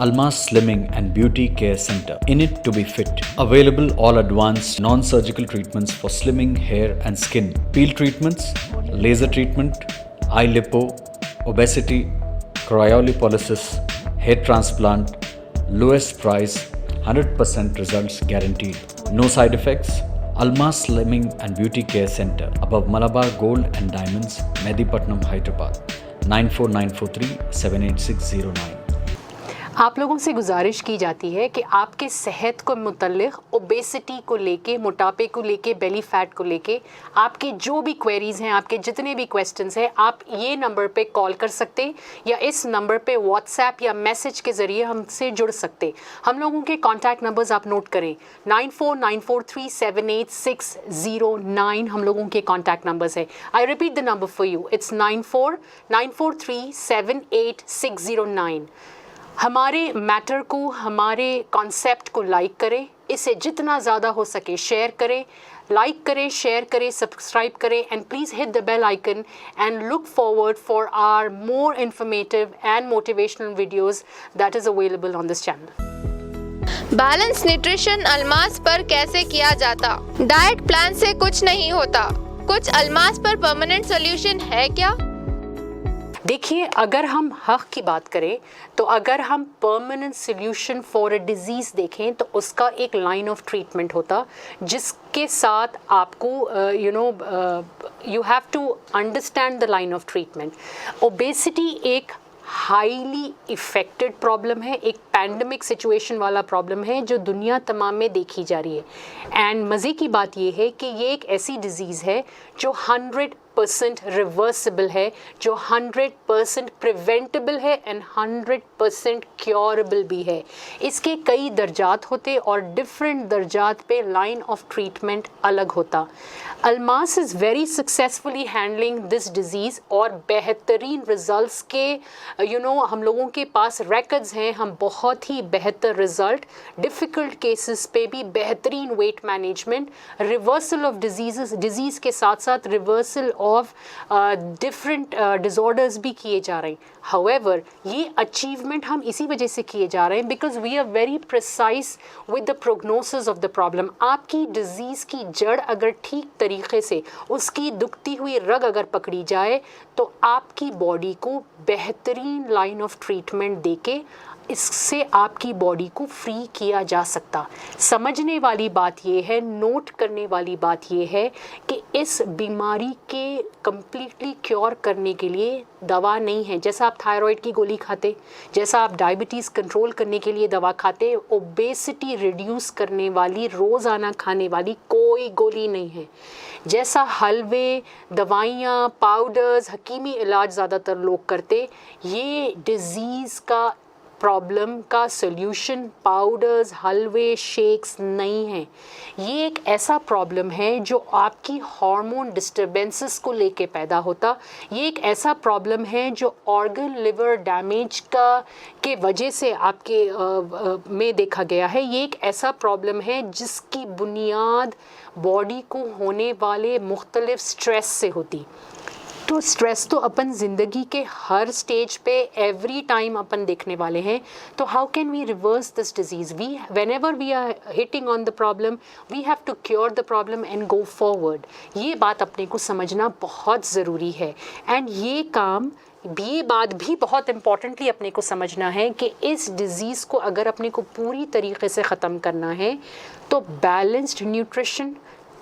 Almas Slimming and Beauty Care Center. In it to be fit. Available all advanced non-surgical treatments for slimming hair and skin. Peel treatments, laser treatment, eye lipo, obesity, cryolipolysis, hair transplant, lowest price, 100% results guaranteed. No side effects. Almas Slimming and Beauty Care Center above Malabar Gold and Diamonds, Medipatnam, Hyderabad. 94943 78609. आप लोगों से गुजारिश की जाती है कि आपके सेहत को मुतल्लिक़, ओबेसिटी को लेके, मोटापे को लेके, बेली फ़ैट को लेके आपके जो भी क्वेरीज़ हैं, आपके जितने भी क्वेश्चंस हैं, आप ये नंबर पे कॉल कर सकते या इस नंबर पे व्हाट्सएप या मैसेज के ज़रिए हमसे जुड़ सकते। हम लोगों के कॉन्टैक्ट नंबर्स आप नोट करें, 9494378609 हम लोगों के कॉन्टैक्ट नंबर्स है। I repeat the number for you, it's 9494378609। हमारे मैटर को, हमारे कॉन्सेप्ट को लाइक करें, इसे जितना ज़्यादा हो सके शेयर करें, लाइक करें, शेयर करें, सब्सक्राइब करें, and please hit the bell icon and look forward for our more informative and motivational videos that is available on this channel. Balance nutrition Almas पर कैसे किया जाता? डाइट प्लान से कुछ नहीं होता। कुछ अल्मास पर परमानेंट सॉल्यूशन है क्या? देखिए, अगर हम हक़ की बात करें तो अगर हम permanent solution for a disease देखें तो उसका एक लाइन ऑफ ट्रीटमेंट होता जिसके साथ आपको you have to understand the line of treatment. Obesity एक हाईली इफ़ेक्टेड प्रॉब्लम है, एक पैंडमिक सिचुएशन वाला प्रॉब्लम है जो दुनिया तमाम में देखी जा रही है। एंड मज़े की बात ये है कि ये एक ऐसी डिज़ीज़ है जो 100% रिवर्सिबल है, जो 100% प्रिवेंटेबल है एंड 100% क्योरेबल भी है। इसके कई दर्जात होते और डिफरेंट दर्जात पे लाइन ऑफ ट्रीटमेंट अलग होता। Almas is very successfully handling this disease और बेहतरीन रिज़ल्ट्स के हम लोगों के पास रिकॉर्ड्स हैं। हम बहुत ही बेहतर रिज़ल्ट, डिफ़िकल्ट केसेस पे भी बेहतरीन weight management, reversal of disease के साथ साथ रिवर्सल ऑफ डिफरेंट डिसऑर्डर्स भी किए जा रहे हैं। हाउएवर ये अचीवमेंट हम इसी वजह से किए जा रहे हैं because we are very precise with the prognosis of the problem. आपकी डिज़ीज़ की जड़ अगर ठीक तरीके से, उसकी दुखती हुई रग अगर पकड़ी जाए तो आपकी बॉडी को बेहतरीन लाइन ऑफ ट्रीटमेंट देके इससे आपकी बॉडी को फ्री किया जा सकता। समझने वाली बात यह है, नोट करने वाली बात यह है कि इस बीमारी के कम्प्लीटली क्योर करने के लिए दवा नहीं है। जैसा आप थायराइड की गोली खाते, जैसा आप डायबिटीज़ कंट्रोल करने के लिए दवा खाते, ओबेसिटी रिड्यूस करने वाली, रोज़ाना खाने वाली कोई गोली नहीं है। जैसा हलवे, दवाइयाँ, पाउडर्स, हकीमी इलाज ज़्यादातर लोग करते, ये डिज़ीज़ का प्रॉब्लम का सॉल्यूशन पाउडर्स, हलवे, शेक्स नहीं है। ये एक ऐसा प्रॉब्लम है जो आपकी हार्मोन डिस्टर्बेंसेस को लेके पैदा होता। ये एक ऐसा प्रॉब्लम है जो ऑर्गन लिवर डैमेज के वजह से आपके में देखा गया है। ये एक ऐसा प्रॉब्लम है जिसकी बुनियाद बॉडी को होने वाले मुख्तलिफ स्ट्रेस से होती। तो स्ट्रेस तो अपन ज़िंदगी के हर स्टेज पे एवरी टाइम अपन देखने वाले हैं। तो how can we reverse this disease? We whenever we are hitting on the problem we have to cure the problem and go forward. ये बात अपने को समझना बहुत ज़रूरी है। एंड ये बात भी बहुत इम्पॉर्टेंटली अपने को समझना है कि इस डिज़ीज़ को अगर अपने को पूरी तरीके से ख़त्म करना है तो बैलेंस्ड न्यूट्रिशन,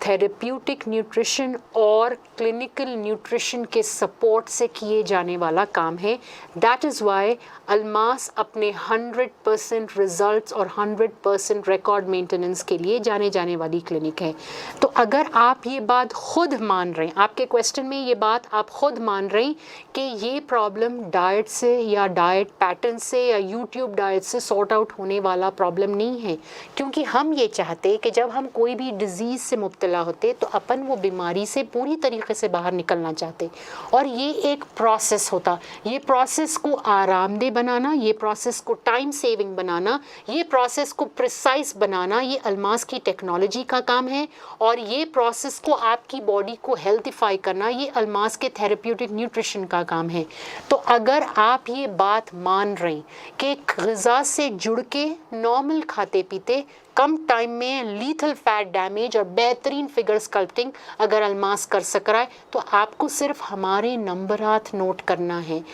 थेरेप्यूटिक न्यूट्रिशन और क्लिनिकल न्यूट्रिशन के सपोर्ट से किए जाने वाला काम है। दैट इज़ वाई अल्मास अपने 100% रिज़ल्ट्स और 100% रिकॉर्ड मेंटेनेंस के लिए जाने जाने वाली क्लिनिक है। तो अगर आप ये बात खुद मान रहे हैं, आपके क्वेश्चन में ये बात आप खुद मान रहे हैं कि ये प्रॉब्लम डाइट से या डाइट पैटर्न से या यूट्यूब डाइट से सॉर्ट आउट होने वाला प्रॉब्लम नहीं है, क्योंकि हम ये चाहते हैं कि जब हम कोई भी डिज़ीज़ से मुब्तला मुब्तला होते तो अपन वो बीमारी से पूरी तरीके से बाहर निकलना चाहते। और ये एक प्रोसेस होता, ये प्रोसेस को आरामदेह बनाना, ये प्रोसेस को टाइम सेविंग बनाना, ये प्रोसेस को प्रिसाइज बनाना, ये अल्मास की टेक्नोलॉजी का काम है। और ये प्रोसेस को आपकी बॉडी को हेल्थिफाई करना, ये अल्मास के थेरेप्यूटिक न्यूट्रिशन का काम है। तो अगर आप ये बात मान रहे कि ग़िज़ा से जुड़ के नॉर्मल खाते पीते कम टाइम में लीथल फैट डैमेज और बेहतरीन फिगर स्कल्पटिंग अगर अल्मास कर सक रहा है, तो आपको सिर्फ हमारे नंबरात नोट करना है।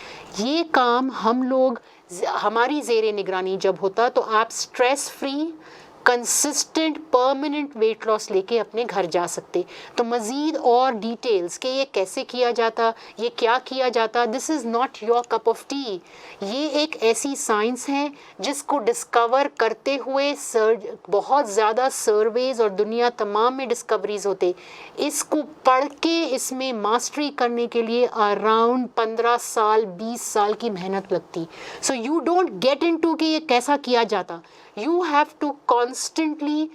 ये काम हम लोग हमारी ज़ेरे निगरानी जब होता तो आप stress free consistent permanent weight loss लेके अपने घर जा सकते। तो मज़ीद और डिटेल्स कि ये कैसे किया जाता, ये क्या किया जाता, this is not your cup of T. ये एक ऐसी साइंस है जिसको डिस्कवर करते हुए बहुत ज़्यादा सर्वेज़ और दुनिया तमाम में डिस्कवरीज होते। इसको पढ़ के इसमें मास्टरी करने के लिए अराउंड 15 साल 20 साल की मेहनत लगती। सो यू डोंट गेट इनटू कि ये कैसा किया जाता, you have to constantly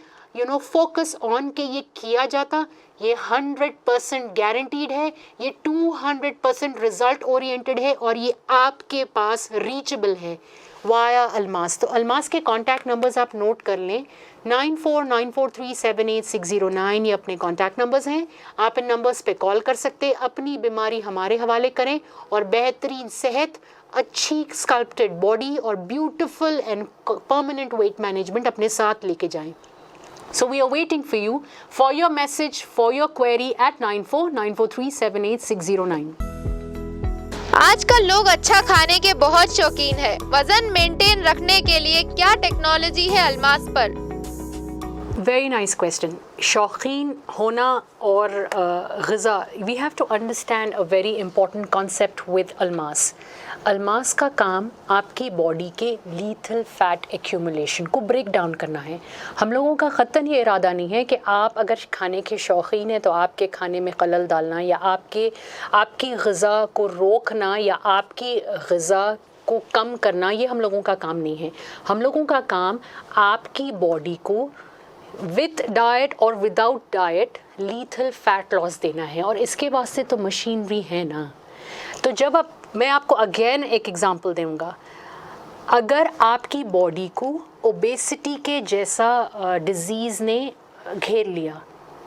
focus on कि ये किया जाता। ये 100% guaranteed है, ये 200% result oriented है और ये आपके पास reachable है वाया अल्मास। तो अल्मास के कॉन्टैक्ट नंबर्स आप नोट कर लें, 9494378609 ये अपने कॉन्टैक्ट नंबर्स हैं। आप इन नंबर्स पे कॉल कर सकते, अपनी बीमारी हमारे हवाले करें और बेहतरीन सेहत, अच्छी स्कल्प्टेड बॉडी और beautiful and permanent weight management अपने साथ लेके जाएं। So we are waiting for you for your message, for your query at 9494378609. आजकल लोग अच्छा खाने के बहुत शौकीन हैं। वजन मेंटेन रखने के लिए क्या टेक्नोलॉजी है अल्मास पर? Very nice question. शौकीन होना और ग़िज़ा, we have to understand a very important concept with Almas. Almas का काम आपकी बॉडी के लीथल फैट एक्यूमुलेशन को ब्रेक डाउन करना है। हम लोगों का क़त्तन ये इरादा नहीं है कि आप अगर खाने के शौकीन हैं तो आपके खाने में खलल डालना या आपकी ग़िज़ा को रोकना या आपकी ग़िज़ा को कम करना, ये हम लोगों का काम नहीं है। हम लोगों का काम आपकी बॉडी को विद डाइट और without diet lethal fat loss देना है और इसके वास्ते तो मशीनरी है ना। तो जब मैं आपको अगेन एक एग्ज़ाम्पल दूँगा, अगर आपकी बॉडी को ओबेसिटी के जैसा डिज़ीज़ ने घेर लिया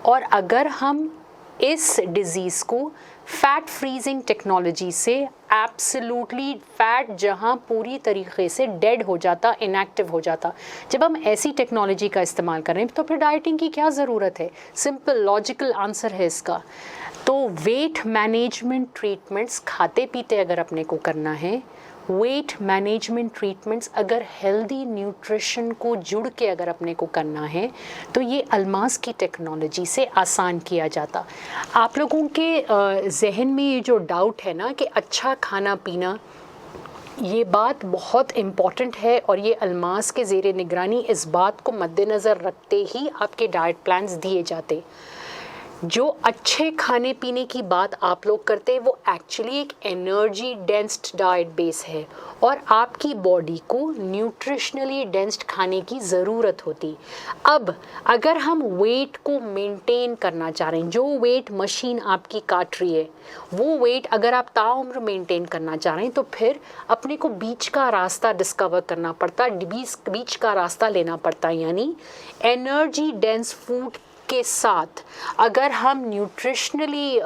और अगर हम इस डिज़ीज़ को फ़ैट फ्रीजिंग टेक्नोलॉजी से एब्सोल्युटली फ़ैट जहाँ पूरी तरीके से डेड हो जाता, इनएक्टिव हो जाता, जब हम ऐसी टेक्नोलॉजी का इस्तेमाल कर रहे हैं तो फिर डाइटिंग की क्या ज़रूरत है? सिंपल लॉजिकल आंसर है इसका। तो वेट मैनेजमेंट ट्रीटमेंट्स खाते पीते अगर अपने को करना है, वेट मैनेजमेंट ट्रीटमेंट्स अगर हेल्दी न्यूट्रिशन को जुड़ के अगर अपने को करना है तो ये अल्मास की टेक्नोलॉजी से आसान किया जाता। आप लोगों के जहन में ये जो डाउट है ना कि अच्छा खाना पीना, ये बात बहुत इम्पॉर्टेंट है और ये अल्मास के ज़ेरे निगरानी इस बात को मद्देनज़र रखते ही आपके डाइट प्लान्स दिए जाते। जो अच्छे खाने पीने की बात आप लोग करते हैं वो एक्चुअली एक एनर्जी डेंस्ड डाइट बेस है और आपकी बॉडी को न्यूट्रिशनली डेंस्ड खाने की ज़रूरत होती। अब अगर हम वेट को मेंटेन करना चाह रहे हैं, जो वेट मशीन आपकी काट रही है वो वेट अगर आप ताउम्र मेंटेन करना चाह रहे हैं तो फिर अपने को बीच का रास्ता डिस्कवर करना पड़ता, बीच का रास्ता लेना पड़ता। यानी एनर्जी डेंस फूड के साथ अगर हम न्यूट्रिशनली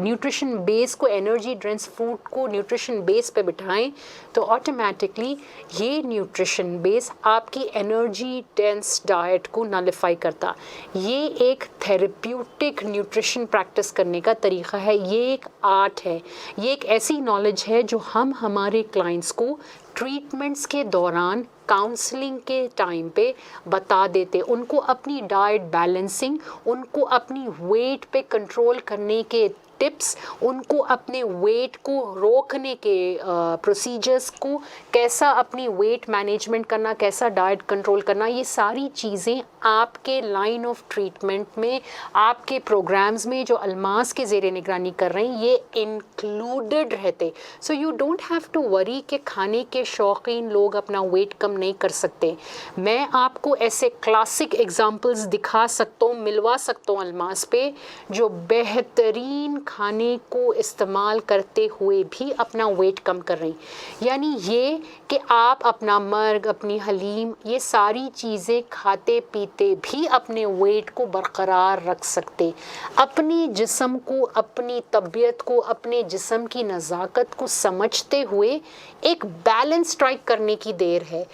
न्यूट्रिशन बेस को, एनर्जी ड्रेंस फूड को न्यूट्रिशन बेस पे बिठाएं तो ऑटोमेटिकली ये न्यूट्रिशन बेस आपकी एनर्जी डेंस डाइट को नलिफाई करता। ये एक थेरेप्यूटिक न्यूट्रिशन प्रैक्टिस करने का तरीक़ा है, ये एक आर्ट है, ये एक ऐसी नॉलेज है जो हम हमारे क्लाइंट्स को ट्रीटमेंट्स के दौरान, काउंसलिंग के टाइम पे बता देते। उनको अपनी डाइट बैलेंसिंग, उनको अपनी वेट पे कंट्रोल करने के टिप्स, उनको अपने वेट को रोकने के प्रोसीजर्स को, कैसा अपनी वेट मैनेजमेंट करना, कैसा डाइट कंट्रोल करना, ये सारी चीज़ें आपके लाइन ऑफ ट्रीटमेंट में, आपके प्रोग्राम्स में जो अल्मास के ज़ेरे निगरानी कर रहे हैं ये इंक्लूडेड रहते। So you don't have to worry कि खाने के शौकीन लोग अपना वेट कम नहीं कर सकते। मैं आपको ऐसे क्लासिक एग्जांपल्स दिखा सकता हूँ, मिलवा सकता हूँ अल्मास पे, जो बेहतरीन खाने को इस्तेमाल करते हुए भी अपना वेट कम कर रही। यानी ये कि आप अपना मर्ग, अपनी हलीम, ये सारी चीज़ें खाते पीते भी अपने वेट को बरकरार रख सकते। अपने जिस्म को, अपनी तबीयत को, अपने जिस्म की नज़ाकत को समझते हुए एक बैलेंस स्ट्राइक करने की देर है।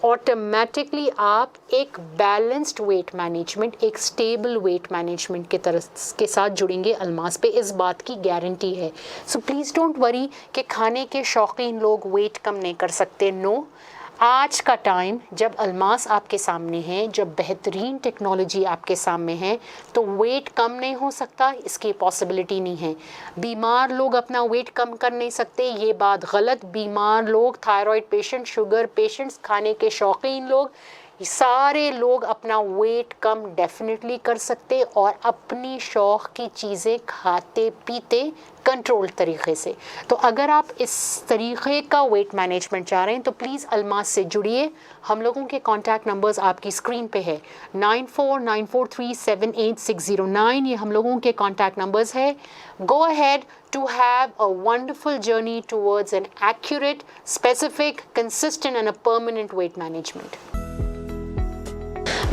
ऑटोमेटिकली आप एक बैलेंस्ड वेट मैनेजमेंट, एक स्टेबल वेट मैनेजमेंट के तरफ के साथ जुड़ेंगे अल्मास पे, इस बात की गारंटी है। सो प्लीज़ डोंट वरी कि खाने के शौकीन लोग वेट कम नहीं कर सकते। नो, आज का टाइम जब अल्मास आपके सामने है, जब बेहतरीन टेक्नोलॉजी आपके सामने है, तो वेट कम नहीं हो सकता, इसकी पॉसिबिलिटी नहीं है। बीमार लोग अपना वेट कम कर नहीं सकते, ये बात गलत। बीमार लोग, थायराइड पेशेंट, शुगर पेशेंट्स, खाने के शौकीन लोग, सारे लोग अपना वेट कम डेफिनेटली कर सकते और अपनी शौक़ की चीज़ें खाते पीते कंट्रोल तरीक़े से। तो अगर आप इस तरीक़े का वेट मैनेजमेंट चाह रहे हैं तो प्लीज़ अल्मास से जुड़िए। हम लोगों के कॉन्टैक्ट नंबर्स आपकी स्क्रीन पे है, 9494378609, ये हम लोगों के कॉन्टैक्ट नंबर्स है। Go ahead to have a wonderful journey towards an accurate, specific, consistent and a permanent weight management.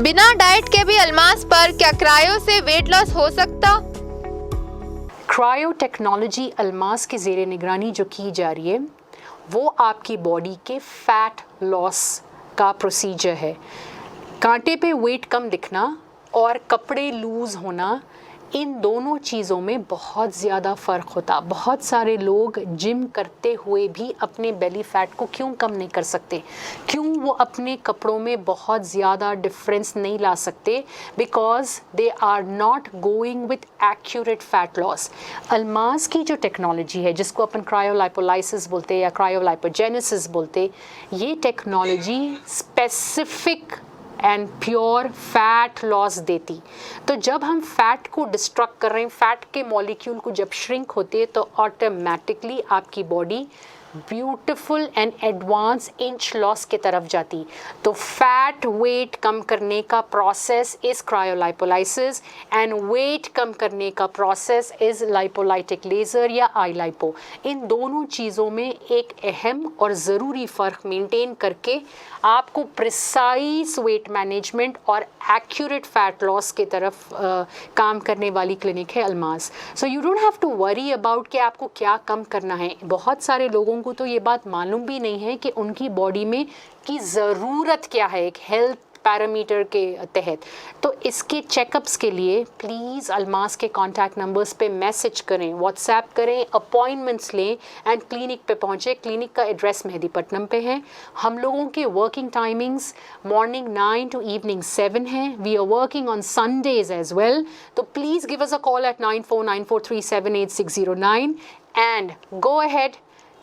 बिना डाइट के भी अल्मास पर क्या क्रायो से वेट लॉस हो सकता? क्रायो टेक्नोलॉजी अल्मास के ज़ेरे निगरानी जो की जा रही है वो आपकी बॉडी के फैट लॉस का प्रोसीजर है। कांटे पे वेट कम दिखना और कपड़े लूज़ होना, इन दोनों चीज़ों में बहुत ज़्यादा फ़र्क होता। बहुत सारे लोग जिम करते हुए भी अपने बेली फ़ैट को क्यों कम नहीं कर सकते? क्यों वो अपने कपड़ों में बहुत ज़्यादा डिफरेंस नहीं ला सकते? Because they are not going with accurate fat loss. Almas की जो टेक्नोलॉजी है, जिसको अपन क्रायोलाइपोलाइसिस बोलते या क्रायोलाइपोजेनेसिस बोलते, ये technology specific and pure fat loss देती। तो जब हम फैट को डिस्ट्रक्ट कर रहे हैं, फैट के मॉलिक्यूल को जब श्रिंक होते हैं, तो ऑटोमेटिकली आपकी body beautiful and advance inch loss के तरफ जाती। तो फैट वेट कम करने का प्रोसेस इज़ क्रायोलाइपोलाइसिस एंड वेट कम करने का प्रोसेस इज़ लाइपोलाइटिक लेज़र या आई लाइपो। इन दोनों चीज़ों में एक अहम और ज़रूरी फ़र्क मेंटेन करके आपको प्रिसाइज वेट मैनेजमेंट और एक्यूरेट फैट लॉस के तरफ काम करने वाली क्लिनिक है Almas. So you don't have to worry about कि आपको क्या कम करना है। बहुत सारे लोगों को तो ये बात मालूम भी नहीं है कि उनकी बॉडी में की ज़रूरत क्या है एक हेल्थ पैरामीटर के तहत। तो इसके चेकअप्स के लिए प्लीज़ अल्मास के कॉन्टैक्ट नंबर्स पे मैसेज करें, व्हाट्सएप करें, अपॉइंटमेंट्स लें एंड क्लिनिक पे पहुँचे। क्लिनिक का एड्रेस मेहदीपट्टनम पे है। हम लोगों के working timings morning 9 to evening 7 है। We are working on Sundays as well. तो please give us a call at 9494378609 and go ahead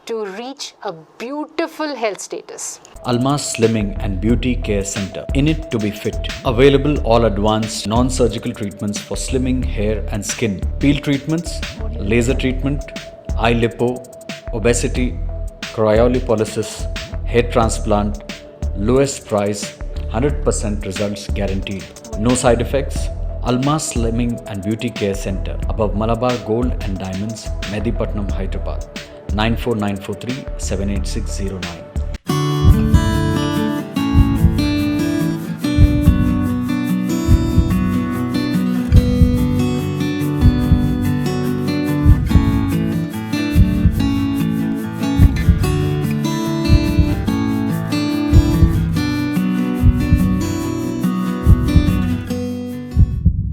to reach a beautiful health status. Almas Slimming and Beauty Care Center. In it to be fit. Available all advanced non-surgical treatments for slimming, hair and skin. Peel treatments, laser treatment, eye lipo, obesity, cryolipolysis, hair transplant, lowest price, 100% results guaranteed. No side effects. Almas Slimming and Beauty Care Center above Malabar Gold and Diamonds, Mehdipatnam, Hyderabad. 94943 78609.